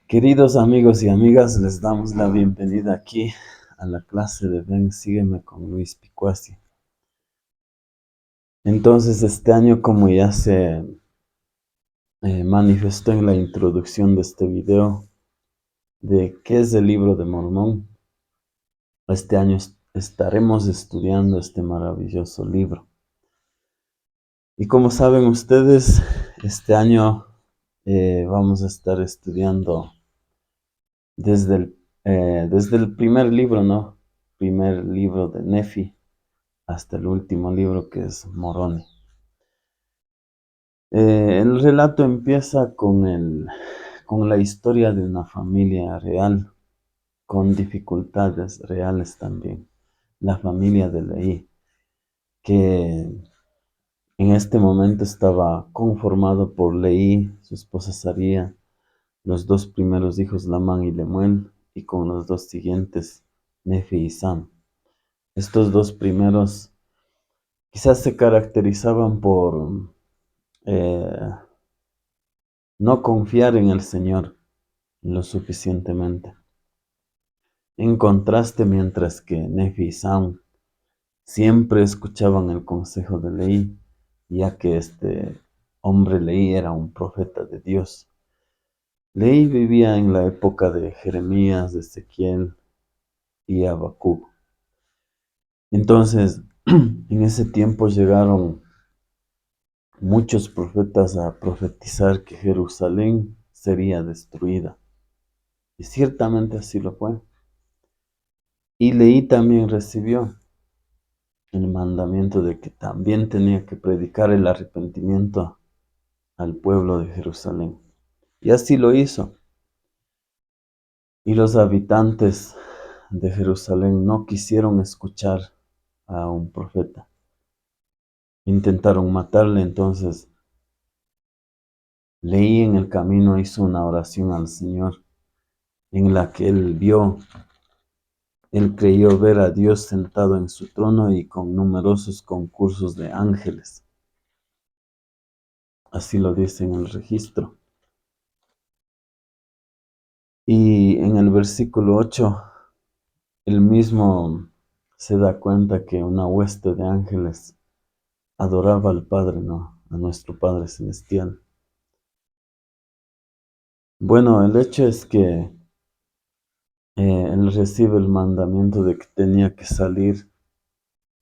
Queridos amigos y amigas, les damos la bienvenida aquí a la clase de Ven, sígueme con Luis Picuasi. Entonces, este año, como ya se manifestó en la introducción de este video, de qué es el libro de Mormón, este año estaremos estudiando este maravilloso libro. Y como saben ustedes, este año vamos a estar estudiando desde el primer libro, ¿no? Primer libro de Nefi hasta el último libro que es Moroni. El relato empieza con la historia de una familia real, con dificultades reales también. La familia de Leí, que en este momento estaba conformado por Leí, su esposa Saría, los dos primeros hijos Lamán y Lemuel, y con los dos siguientes, Nefi y Sam. Estos dos primeros quizás se caracterizaban por eh, no confiar en el Señor lo suficientemente. En contraste, mientras que Nefi y Sam siempre escuchaban el consejo de Leí, ya que este hombre Leí era un profeta de Dios. Leí vivía en la época de Jeremías, de Ezequiel y Habacuc. Entonces, en ese tiempo llegaron muchos profetas a profetizar que Jerusalén sería destruida. Y ciertamente así lo fue. Y Leí también recibió el mandamiento de que también tenía que predicar el arrepentimiento al pueblo de Jerusalén. Y así lo hizo. Y los habitantes de Jerusalén no quisieron escuchar a un profeta. Intentaron matarle, entonces Leí en el camino hizo una oración al Señor en la que él creyó ver a Dios sentado en su trono y con numerosos concursos de ángeles. Así lo dice en el registro. Y en el versículo 8, él mismo se da cuenta que una hueste de ángeles adoraba al Padre, ¿no? A nuestro Padre Celestial. Bueno, el hecho es que él recibe el mandamiento de que tenía que salir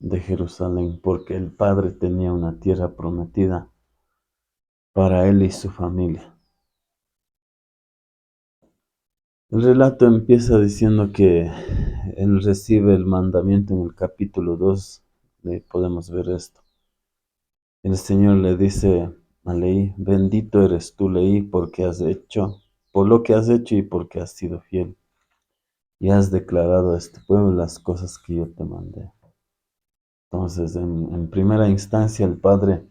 de Jerusalén porque el Padre tenía una tierra prometida para él y su familia. El relato empieza diciendo que él recibe el mandamiento en el capítulo 2, podemos ver esto. El Señor le dice a Leí, bendito eres tú, Leí, por lo que has hecho y porque has sido fiel, y has declarado a este pueblo las cosas que yo te mandé. Entonces, en primera instancia, el Padre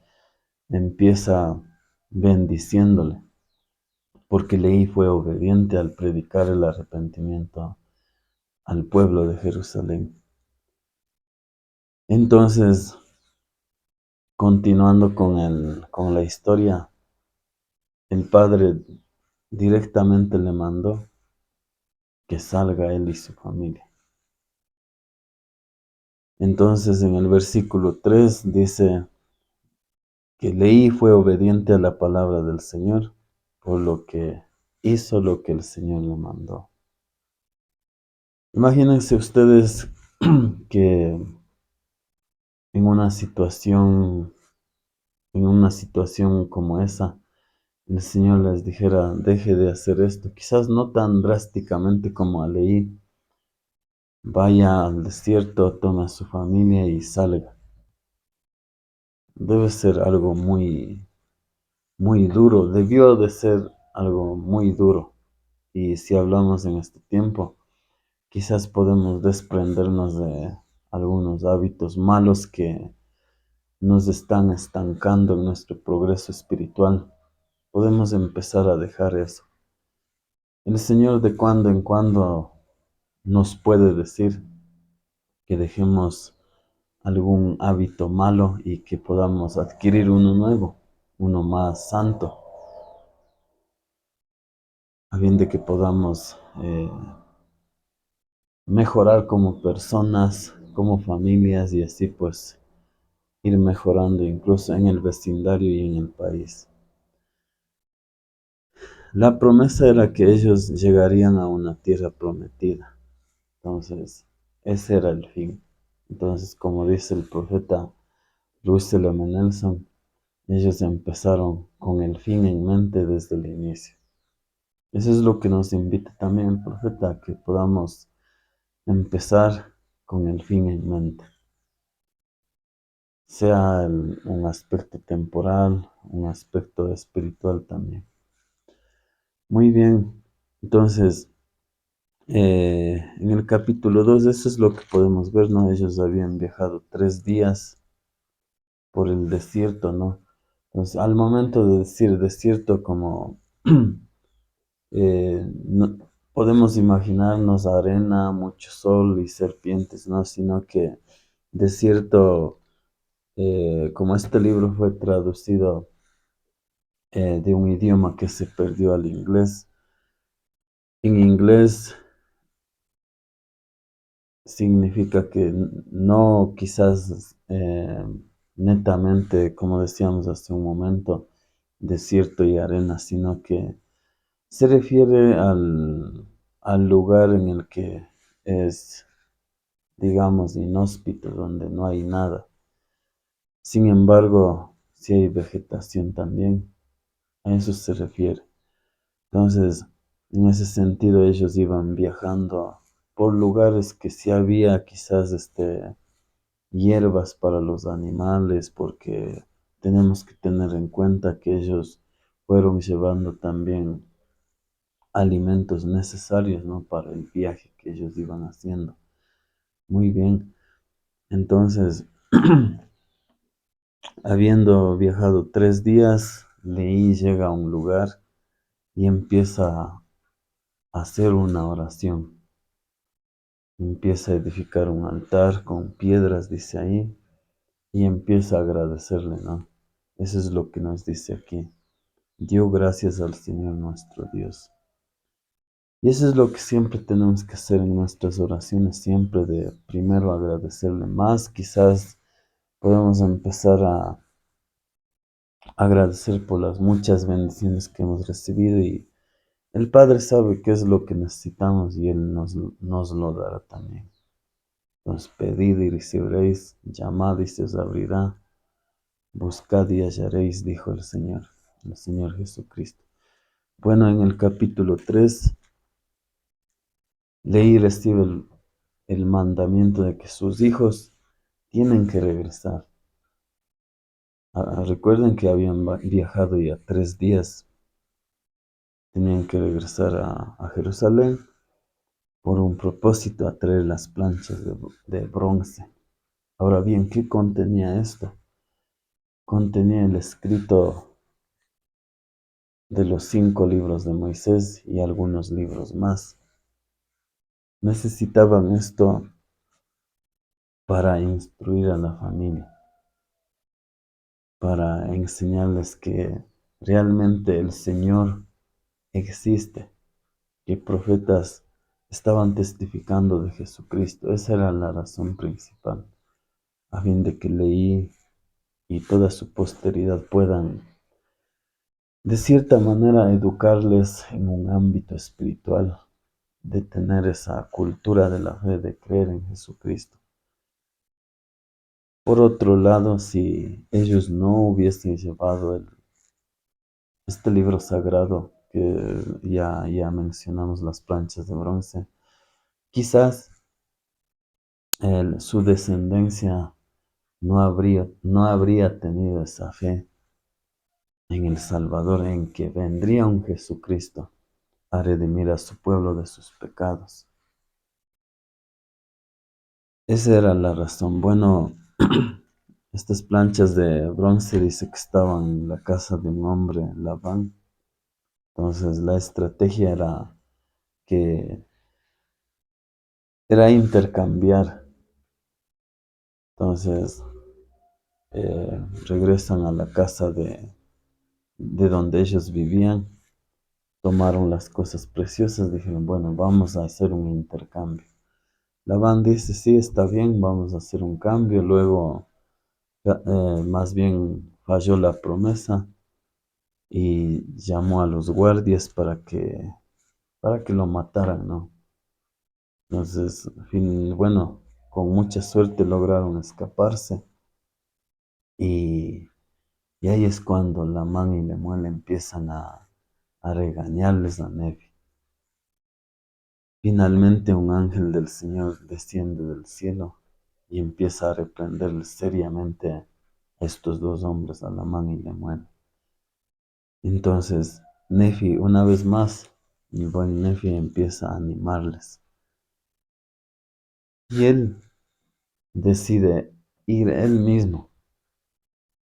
empieza bendiciéndole, porque Leí fue obediente al predicar el arrepentimiento al pueblo de Jerusalén. Entonces, continuando con la historia, el Padre directamente le mandó que salga él y su familia. Entonces, en el versículo 3 dice que Leí fue obediente a la palabra del Señor, por lo que hizo lo que el Señor le mandó. Imagínense ustedes que en una situación como esa, el Señor les dijera, deje de hacer esto, quizás no tan drásticamente como a Leí, vaya al desierto, tome a su familia y salga. Debe ser algo muy, muy duro, debió de ser algo muy duro. Y si hablamos en este tiempo, quizás podemos desprendernos de algunos hábitos malos que nos están estancando en nuestro progreso espiritual. Podemos empezar a dejar eso. El Señor de cuando en cuando nos puede decir que dejemos algún hábito malo y que podamos adquirir uno nuevo, uno más santo. a fin de que podamos mejorar como personas, como familias y así pues ir mejorando incluso en el vecindario y en el país. La promesa era que ellos llegarían a una tierra prometida. Entonces, ese era el fin. Entonces, como dice el profeta Russell M. Nelson, ellos empezaron con el fin en mente desde el inicio. Eso es lo que nos invita también el profeta, a que podamos empezar con el fin en mente, sea un aspecto temporal, un aspecto espiritual también. Muy bien, entonces en el capítulo 2 eso es lo que podemos ver, ¿no? Ellos habían viajado 3 días por el desierto, ¿no? Entonces, al momento de decir desierto, como podemos imaginarnos arena, mucho sol y serpientes, ¿no? Sino que desierto, como este libro fue traducido de un idioma que se perdió al inglés, en inglés significa que no quizás netamente, como decíamos hace un momento, desierto y arena, sino que se refiere al lugar en el que es, digamos, inhóspito, donde no hay nada. Sin embargo, sí hay vegetación también, a eso se refiere. Entonces, en ese sentido, ellos iban viajando por lugares que sí había quizás hierbas para los animales, porque tenemos que tener en cuenta que ellos fueron llevando también alimentos necesarios, ¿no? Para el viaje que ellos iban haciendo. Muy bien. Entonces, habiendo viajado 3 días, Leí llega a un lugar y empieza a hacer una oración. Empieza a edificar un altar con piedras, dice ahí, y empieza a agradecerle, ¿no? Eso es lo que nos dice aquí. Dio gracias al Señor nuestro Dios. Y eso es lo que siempre tenemos que hacer en nuestras oraciones, siempre de primero agradecerle más. Quizás podemos empezar a agradecer por las muchas bendiciones que hemos recibido y el Padre sabe qué es lo que necesitamos y Él nos lo dará también. Entonces, pedid y recibiréis, llamad y se os abrirá, buscad y hallaréis, dijo el Señor Jesucristo. Bueno, en el capítulo 3, Leí recibe el mandamiento de que sus hijos tienen que regresar. Recuerden que habían viajado ya 3 días, tenían que regresar a Jerusalén por un propósito, a traer las planchas de bronce. Ahora bien, ¿qué contenía esto? Contenía el escrito de los 5 libros de Moisés y algunos libros más. Necesitaban esto para instruir a la familia, para enseñarles que realmente el Señor existe, que profetas estaban testificando de Jesucristo. Esa era la razón principal, a fin de que Leí y toda su posteridad puedan, de cierta manera, educarles en un ámbito espiritual, de tener esa cultura de la fe, de creer en Jesucristo. Por otro lado, si ellos no hubiesen llevado este libro sagrado, que ya mencionamos las planchas de bronce, quizás su descendencia no habría tenido esa fe en el Salvador, en que vendría un Jesucristo a redimir a su pueblo de sus pecados. Esa era la razón. Bueno, estas planchas de bronce dice que estaban en la casa de un hombre, Labán. Entonces la estrategia que era intercambiar. Entonces regresan a la casa de donde ellos vivían tomaron las cosas preciosas, dijeron, bueno, vamos a hacer un intercambio. Labán dice, sí, está bien, vamos a hacer un cambio. Luego, más bien falló la promesa y llamó a los guardias para que lo mataran, ¿no? Entonces, bueno, con mucha suerte lograron escaparse y, y ahí es cuando Lamán y Lemuel empiezan a regañarles a Nefi. Finalmente un ángel del Señor desciende del cielo y empieza a reprenderles seriamente a estos dos hombres, a Lamán y Lemuel. Entonces, Nefi, una vez más, el buen Nefi empieza a animarles. Y él decide ir él mismo.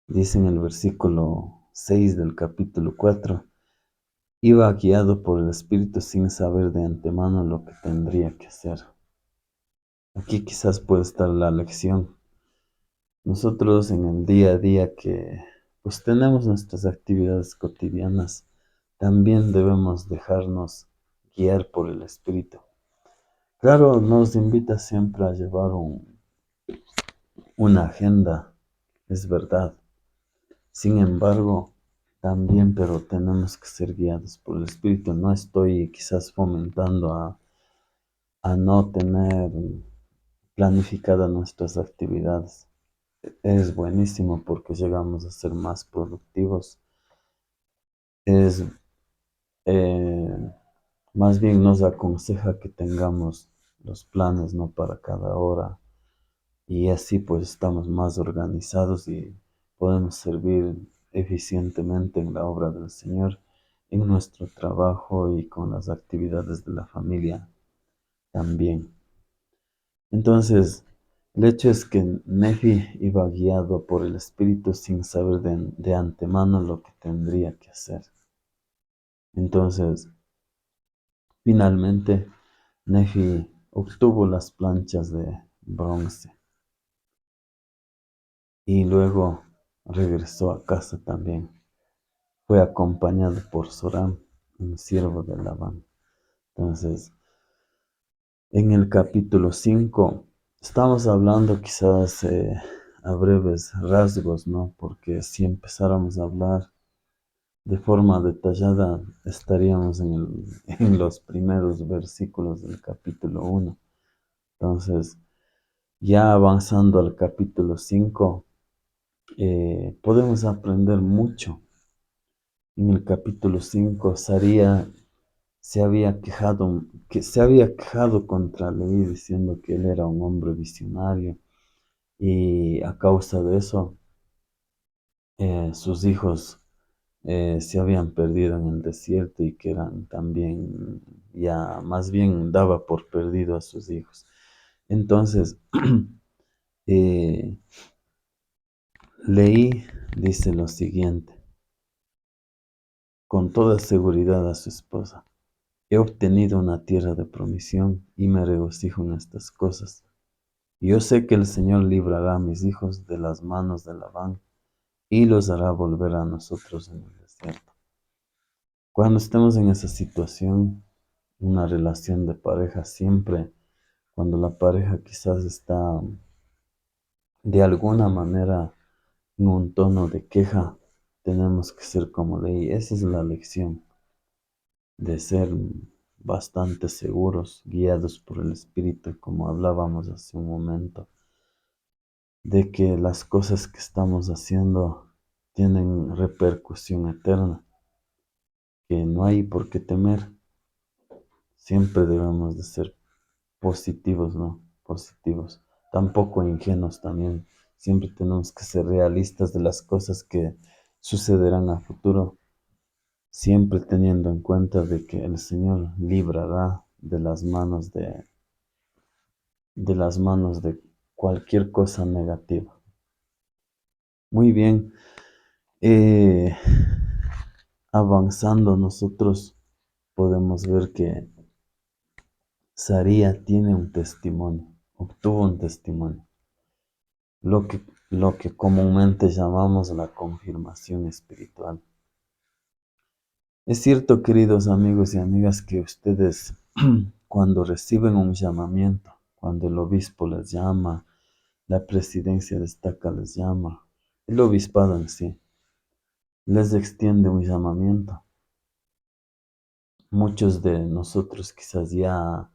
Dice en el versículo 6 del capítulo 4, iba guiado por el Espíritu sin saber de antemano lo que tendría que hacer. Aquí quizás puede estar la lección. Nosotros en el día a día que pues tenemos nuestras actividades cotidianas, también debemos dejarnos guiar por el Espíritu. Claro, nos invita siempre a llevar una agenda, es verdad. Sin embargo, también, pero tenemos que ser guiados por el Espíritu. No estoy quizás fomentando a no tener planificadas nuestras actividades. Es buenísimo porque llegamos a ser más productivos. Es eh, Más bien nos aconseja que tengamos los planes, ¿no? Para cada hora y así pues estamos más organizados y podemos servir eficientemente en la obra del Señor, en nuestro trabajo y con las actividades de la familia también. Entonces, el hecho es que Nefi iba guiado por el Espíritu sin saber de antemano lo que tendría que hacer. Entonces, finalmente, Nefi obtuvo las planchas de bronce y luego regresó a casa también. Fue acompañado por Zoram, un siervo de Labán. Entonces, en el capítulo 5 estamos hablando quizás a breves rasgos, ¿no? Porque si empezáramos a hablar de forma detallada, estaríamos en los primeros versículos del capítulo 1. Entonces, ya avanzando al capítulo 5, podemos aprender mucho. En el capítulo 5, Saría se había quejado contra Leví diciendo que él era un hombre visionario y a causa de eso sus hijos se habían perdido en el desierto y que eran también, ya más bien daba por perdido a sus hijos. Entonces, eh, Leí dice lo siguiente, con toda seguridad a su esposa. He obtenido una tierra de promisión y me regocijo en estas cosas. Yo sé que el Señor librará a mis hijos de las manos de Labán y los hará volver a nosotros en el desierto. Cuando estemos en esa situación, una relación de pareja, siempre cuando la pareja quizás está de alguna manera en un tono de queja, tenemos que ser como Leí. Esa es la lección de ser bastante seguros, guiados por el Espíritu, como hablábamos hace un momento, de que las cosas que estamos haciendo tienen repercusión eterna, que no hay por qué temer. Siempre debemos de ser positivos, ¿no? Positivos. Tampoco ingenuos también. Siempre tenemos que ser realistas de las cosas que sucederán a futuro, siempre teniendo en cuenta de que el Señor librará de las manos de cualquier cosa negativa. Muy bien, eh, avanzando nosotros podemos ver que Saría tiene un testimonio, obtuvo un testimonio, lo que comúnmente llamamos la confirmación espiritual. Es cierto, queridos amigos y amigas, que ustedes cuando reciben un llamamiento, cuando el obispo les llama, la presidencia destaca les llama, el obispado en sí les extiende un llamamiento. Muchos de nosotros quizás ya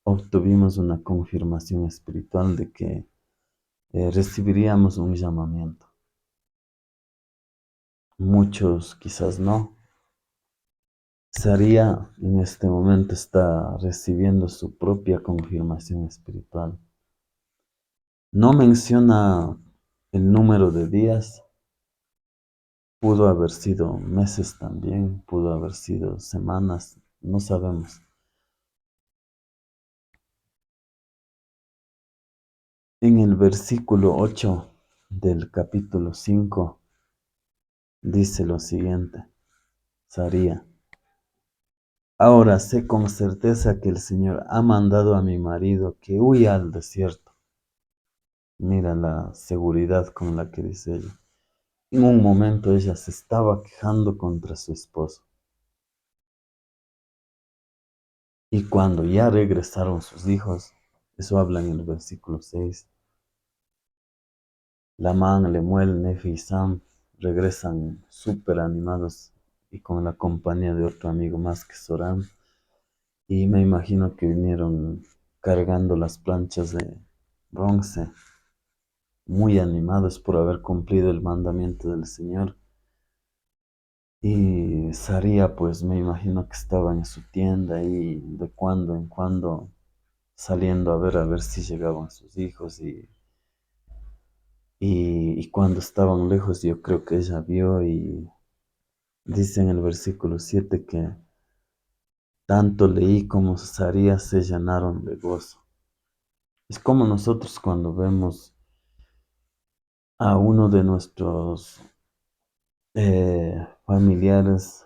obtuvimos una confirmación espiritual de que recibiríamos un llamamiento. Muchos quizás no. Saría en este momento está recibiendo su propia confirmación espiritual. No menciona el número de días, pudo haber sido meses también, pudo haber sido semanas, no sabemos. En el versículo 8 del capítulo 5 dice lo siguiente, Saría. Ahora sé con certeza que el Señor ha mandado a mi marido que huya al desierto. Mira la seguridad con la que dice ella. En un momento ella se estaba quejando contra su esposo. Y cuando ya regresaron sus hijos, eso habla en el versículo 6, Lamán, Lemuel, Nefi y Sam regresan súper animados y con la compañía de otro amigo más que Soram. Y me imagino que vinieron cargando las planchas de bronce, muy animados por haber cumplido el mandamiento del Señor. Y Saría, pues me imagino que estaba en su tienda y de cuando en cuando saliendo a ver si llegaban sus hijos y cuando estaban lejos yo creo que ella vio y dice en el versículo 7 que tanto Leí como Saría se llenaron de gozo. Es como nosotros cuando vemos a uno de nuestros familiares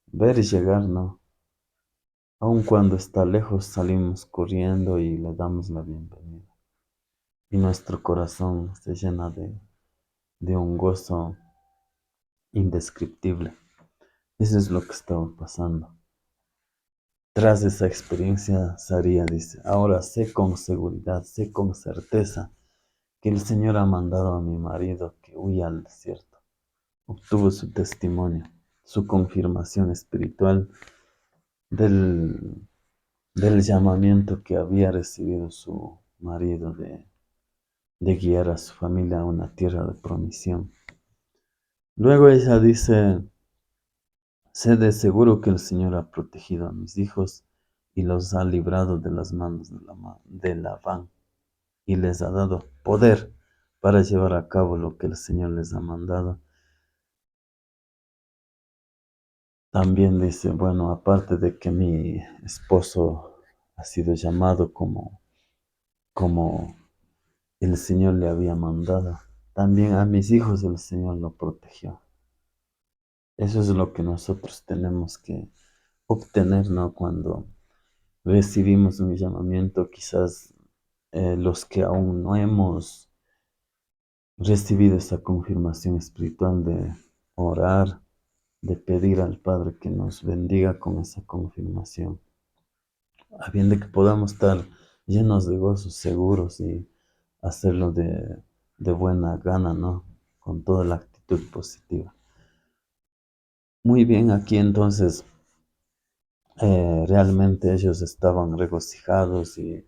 ver y llegar, ¿no? Aun cuando está lejos salimos corriendo y le damos la bienvenida. Y nuestro corazón se llena de un gozo indescriptible. Eso es lo que estaba pasando. Tras esa experiencia, Saría dice, ahora sé con seguridad, sé con certeza que el Señor ha mandado a mi marido que huya al desierto. Obtuvo su testimonio, su confirmación espiritual del, del llamamiento que había recibido su marido de guiar a su familia a una tierra de promisión. Luego ella dice, sé de seguro que el Señor ha protegido a mis hijos y los ha librado de las manos de Labán y les ha dado poder para llevar a cabo lo que el Señor les ha mandado. También dice, bueno, aparte de que mi esposo ha sido llamado como el Señor le había mandado, también a mis hijos el Señor lo protegió. Eso es lo que nosotros tenemos que obtener, ¿no? Cuando recibimos un llamamiento, quizás los que aún no hemos recibido esa confirmación espiritual de orar, de pedir al Padre que nos bendiga con esa confirmación, a fin de que podamos estar llenos de gozo, seguros y hacerlo de buena gana, ¿no? Con toda la actitud positiva. Muy bien, aquí entonces realmente ellos estaban regocijados y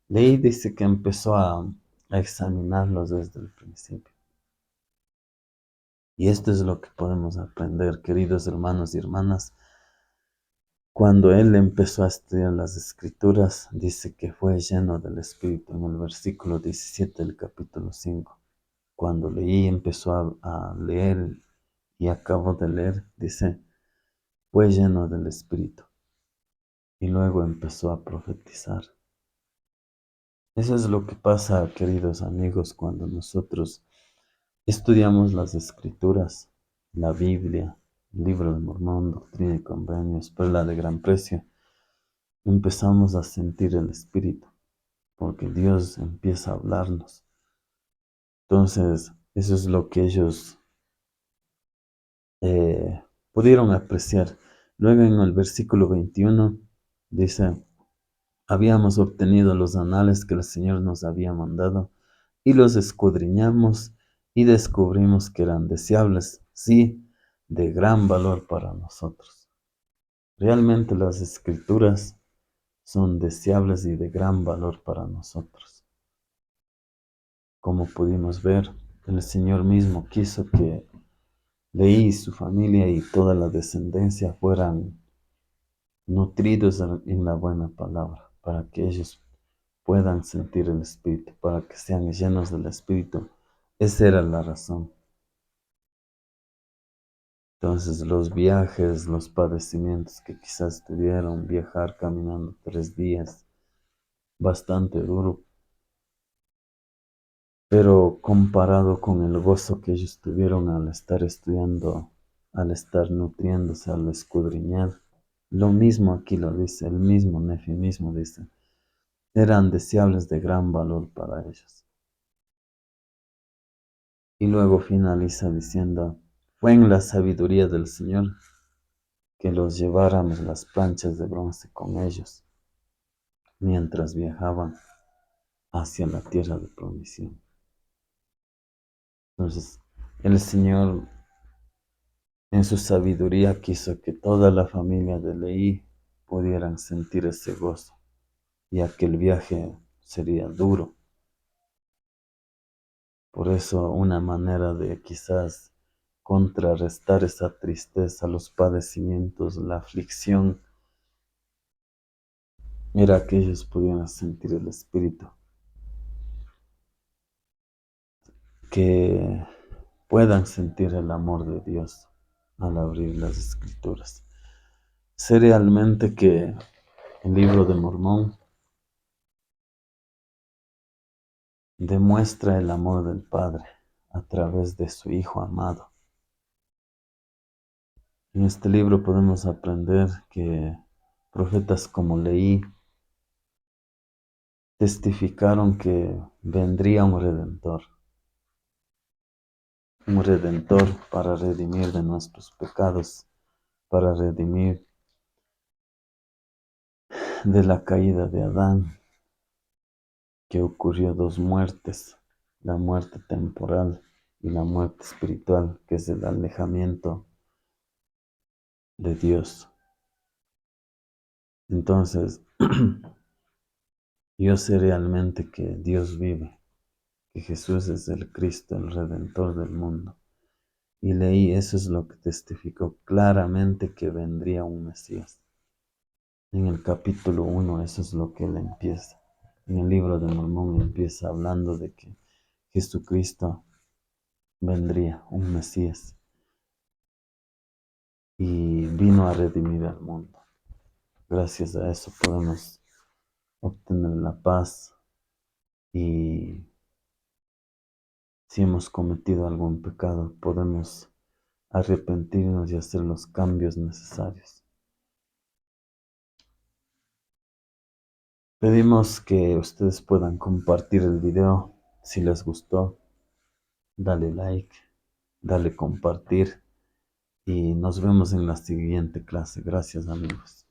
Leí dice que empezó a examinarlos desde el principio. Y esto es lo que podemos aprender, queridos hermanos y hermanas. Cuando él empezó a estudiar las escrituras, dice que fue lleno del Espíritu en el versículo 17 del capítulo 5. Cuando leí, empezó a leer y acabó de leer, dice, fue lleno del Espíritu. Y luego empezó a profetizar. Eso es lo que pasa, queridos amigos, cuando nosotros estudiamos las escrituras, la Biblia, el libro de Mormón, Doctrina y Convenios, Perla de Gran Precio. Empezamos a sentir el Espíritu, porque Dios empieza a hablarnos. Entonces, eso es lo que ellos pudieron apreciar. Luego en el versículo 21 dice, habíamos obtenido los anales que el Señor nos había mandado y los escudriñamos y descubrimos que eran deseables, sí, de gran valor para nosotros. Realmente las escrituras son deseables y de gran valor para nosotros. Como pudimos ver, el Señor mismo quiso que Leí y su familia y toda la descendencia fueran nutridos en la buena palabra, para que ellos puedan sentir el Espíritu, para que sean llenos del Espíritu. Esa era la razón. Entonces los viajes, los padecimientos que quizás tuvieron, viajar caminando 3 días, bastante duro, pero comparado con el gozo que ellos tuvieron al estar estudiando, al estar nutriéndose, al escudriñar, lo mismo aquí lo dice, el mismo Nefi mismo dice, eran deseables de gran valor para ellos. Y luego finaliza diciendo, fue en la sabiduría del Señor que los lleváramos las planchas de bronce con ellos, mientras viajaban hacia la tierra de promisión. Entonces, el Señor en su sabiduría quiso que toda la familia de Leí pudieran sentir ese gozo, ya que el viaje sería duro. Por eso una manera de quizás contrarrestar esa tristeza, los padecimientos, la aflicción, era que ellos pudieran sentir el Espíritu, que puedan sentir el amor de Dios al abrir las Escrituras. Sé realmente que el libro de Mormón demuestra el amor del Padre a través de su Hijo amado. En este libro podemos aprender que profetas como Leí testificaron que vendría un redentor para redimir de nuestros pecados, para redimir de la caída de Adán, que ocurrió 2 muertes, la muerte temporal y la muerte espiritual, que es el alejamiento de Dios. Entonces, yo sé realmente que Dios vive, que Jesús es el Cristo, el Redentor del mundo. Y leí, eso es lo que testificó claramente que vendría un Mesías. En el capítulo 1, eso es lo que él empieza. En el libro de Mormón empieza hablando de que Jesucristo vendría, un Mesías, y vino a redimir al mundo. Gracias a eso podemos obtener la paz y si hemos cometido algún pecado, podemos arrepentirnos y hacer los cambios necesarios. Pedimos que ustedes puedan compartir el video si les gustó. Dale like, dale compartir y nos vemos en la siguiente clase. Gracias, amigos.